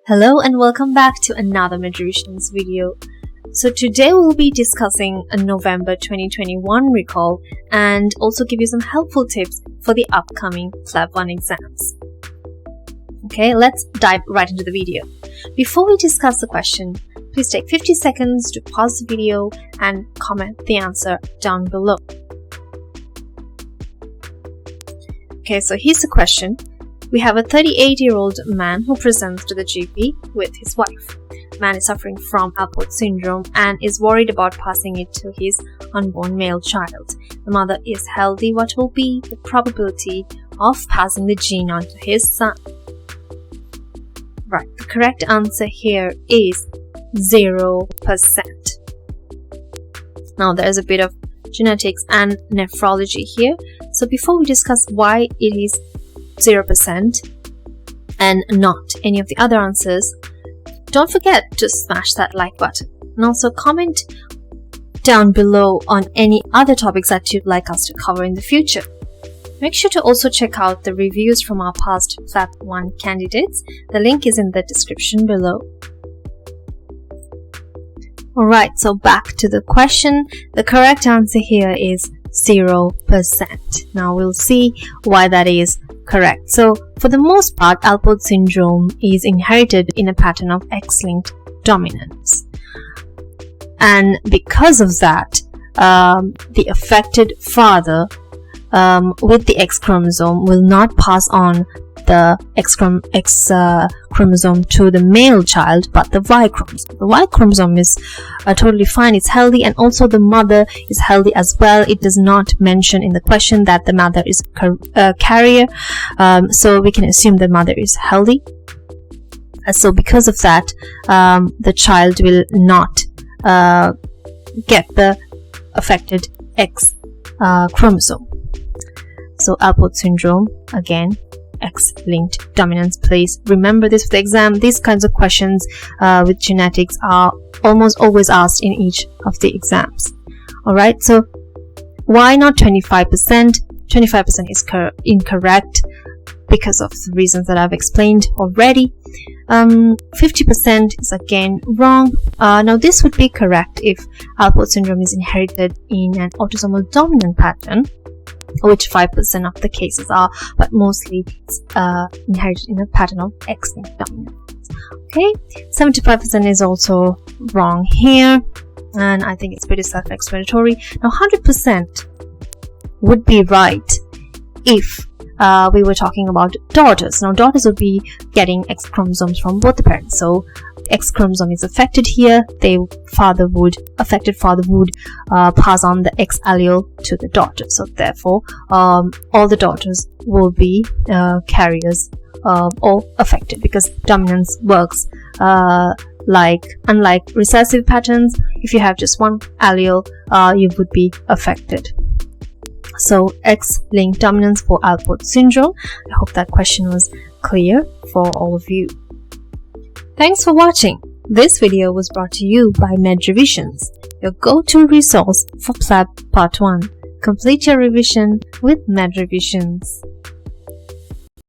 Hello and welcome back to another MedRevisions video. So today we'll be discussing a November 2021 recall and also give you some helpful tips for the upcoming Plab 1 exams. Okay, let's dive right into the video. Before we discuss the question, please take 50 seconds to pause the video and comment the answer down below. Okay, so here's the question. We have a 38-year-old man who presents to the GP with his wife. Man is suffering from Alport syndrome and is worried about passing it to his unborn male child. The mother is healthy. What will be the probability of passing the gene on to his son? Right, the correct answer here is 0%. Now there's a bit of genetics and nephrology here. So before we discuss why it is 0% and not any of the other answers, don't forget to smash that like button and also comment down below on any other topics that you'd like us to cover in the future. Make sure to also check out the reviews from our past Plab 1 candidates. The link is in the description below. Alright, so back to the question. The correct answer here is 0%. Now we'll see why that is correct. So for the most part, Alport syndrome is inherited in a pattern of X-linked dominance, and because of that, the affected father with the X chromosome will not pass on the X chromosome to the male child, but the Y chromosome. The Y chromosome is totally fine, it's healthy, and also the mother is healthy as well. It does not mention in the question that the mother is a carrier, so we can assume the mother is healthy. So because of that, the child will not get the affected X chromosome. So Alport syndrome, again, X-linked dominance. Please remember this for the exam. These kinds of questions with genetics are almost always asked in each of the exams. Alright, so why not 25%? 25% is incorrect because of the reasons that I've explained already. 50% is again wrong. Now this would be correct if Alport syndrome is inherited in an autosomal dominant pattern, which 5% of the cases are, but mostly it's inherited in a pattern of X-linked dominance. Okay, 75% is also wrong here, and I think it's pretty self-explanatory. Now 100% would be right if we were talking about daughters. Now daughters would be getting X chromosomes from both the parents, so X chromosome is affected here. Affected father would pass on the X allele to the daughter. So therefore, all the daughters will be carriers or affected, because dominance works unlike recessive patterns. If you have just one allele, you would be affected. So X-linked dominance for Alport syndrome. I hope that question was clear for all of you. Thanks for watching. This video was brought to you by MedRevisions, your go-to resource for Plab Part 1. Complete your revision with MedRevisions.